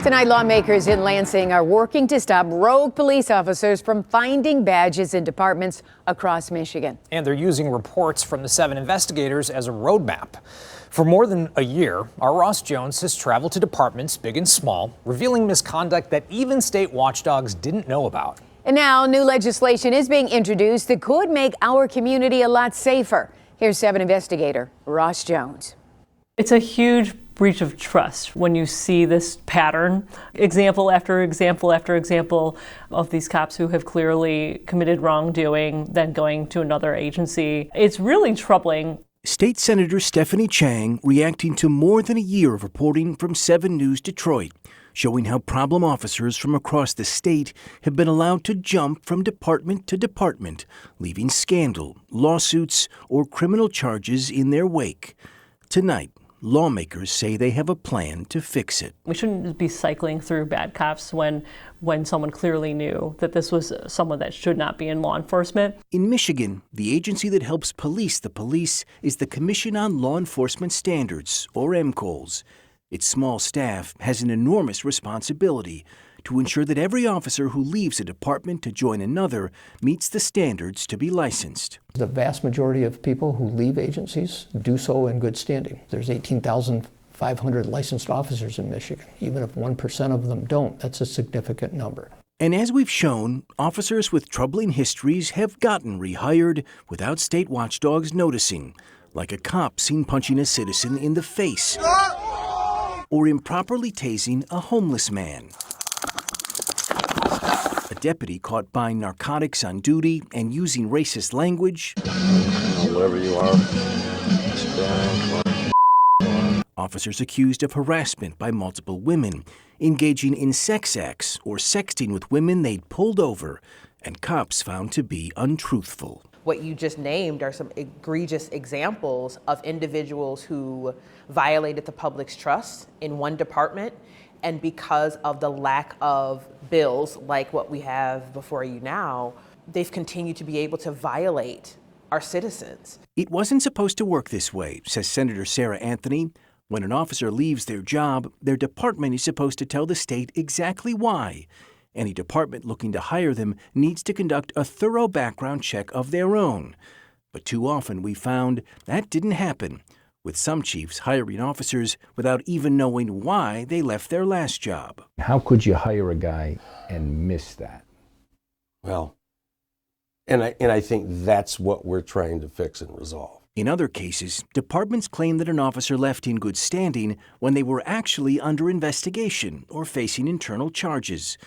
Tonight, lawmakers in Lansing are working to stop rogue police officers from finding badges in departments across Michigan. And they're using reports from the 7 investigators as a roadmap. For more than a year, our Ross Jones has traveled to departments big and small, revealing misconduct that even state watchdogs didn't know about. And now new legislation is being introduced that could make our community a lot safer. Here's 7 investigator Ross Jones. It's a huge breach of trust when you see this pattern, example after example after example of these cops who have clearly committed wrongdoing, then going to another agency. It's really troubling. State Senator Stephanie Chang reacting to more than a year of reporting from 7 News Detroit, showing how problem officers from across the state have been allowed to jump from department to department, leaving scandal, lawsuits, or criminal charges in their wake. Tonight, lawmakers say they have a plan to fix it. We shouldn't be cycling through bad cops when someone clearly knew that this was someone that should not be in law enforcement. In Michigan, the agency that helps police the police is the Commission on Law Enforcement Standards, or MCOLS. Its small staff has an enormous responsibility to ensure that every officer who leaves a department to join another meets the standards to be licensed. The vast majority of people who leave agencies do so in good standing. There's 18,500 licensed officers in Michigan. Even if 1% of them don't, that's a significant number. And as we've shown, officers with troubling histories have gotten rehired without state watchdogs noticing, like a cop seen punching a citizen in the face or improperly tasing a homeless man. A deputy caught buying narcotics on duty and using racist language. Whatever you are. Officers accused of harassment by multiple women, engaging in sex acts or sexting with women they'd pulled over, and cops found to be untruthful. What you just named are some egregious examples of individuals who violated the public's trust in one department, and because of the lack of bills like what we have before you now, they've continued to be able to violate our citizens. It wasn't supposed to work this way, says Senator Sarah Anthony. When an officer leaves their job, their department is supposed to tell the state exactly why. Any department looking to hire them needs to conduct a thorough background check of their own. But too often we found that didn't happen, with some chiefs hiring officers without even knowing why they left their last job. How could you hire a guy and miss that? Well, and I think that's what we're trying to fix and resolve. In other cases, departments claim that an officer left in good standing when they were actually under investigation or facing internal charges.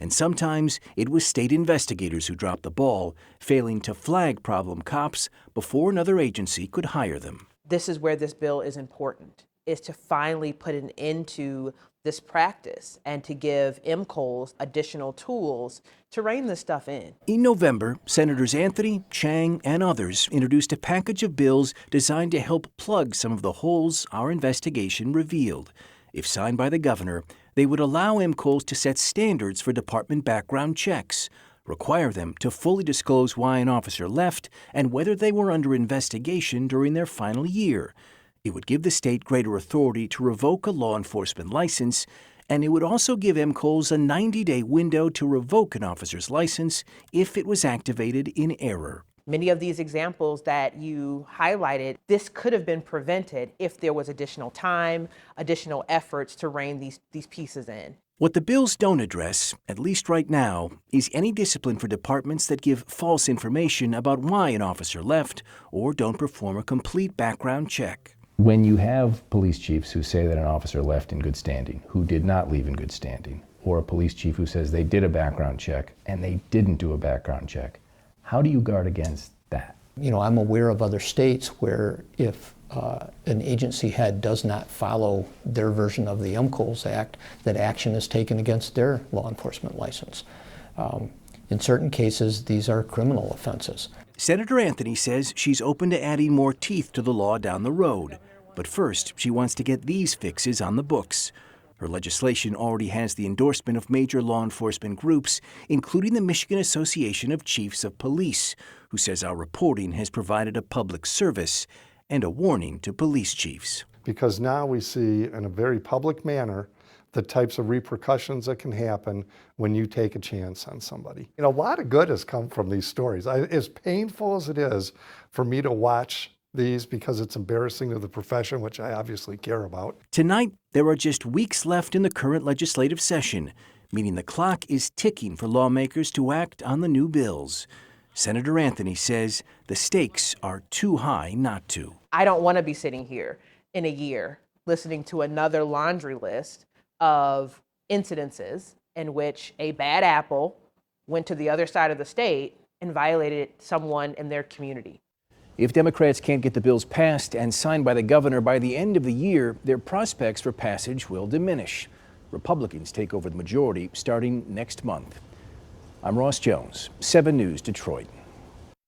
And sometimes it was state investigators who dropped the ball, failing to flag problem cops before another agency could hire them. This is where this bill is important, is to finally put an end to this practice and to give MCOLS additional tools to rein this stuff in. In November, Senators Anthony, Chang, and others introduced a package of bills designed to help plug some of the holes our investigation revealed. If signed by the governor, they would allow MCOLS to set standards for department background checks, require them to fully disclose why an officer left and whether they were under investigation during their final year. It would give the state greater authority to revoke a law enforcement license, and it would also give MCOLS a 90-day window to revoke an officer's license if it was activated in error. Many of these examples that you highlighted, this could have been prevented if there was additional time, additional efforts to rein these pieces in. What the bills don't address, at least right now, is any discipline for departments that give false information about why an officer left or don't perform a complete background check. When you have police chiefs who say that an officer left in good standing, who did not leave in good standing, or a police chief who says they did a background check and they didn't do a background check, how do you guard against that? You know, I'm aware of other states where if an agency head does not follow their version of the MCOLS Act, that action is taken against their law enforcement license. In certain cases, these are criminal offenses. Senator Anthony says she's open to adding more teeth to the law down the road. But first, she wants to get these fixes on the books. Her legislation already has the endorsement of major law enforcement groups, including the Michigan Association of Chiefs of Police, who says our reporting has provided a public service and a warning to police chiefs. Because now we see in a very public manner the types of repercussions that can happen when you take a chance on somebody. A lot of good has come from these stories. As painful as it is for me to watch these because it's embarrassing to the profession, which I obviously care about. Tonight, there are just weeks left in the current legislative session, meaning the clock is ticking for lawmakers to act on the new bills. Senator Anthony says the stakes are too high not to. I don't want to be sitting here in a year listening to another laundry list of incidences in which a bad apple went to the other side of the state and violated someone in their community. If Democrats can't get the bills passed and signed by the governor by the end of the year, their prospects for passage will diminish. Republicans take over the majority starting next month. I'm Ross Jones, 7 News, Detroit.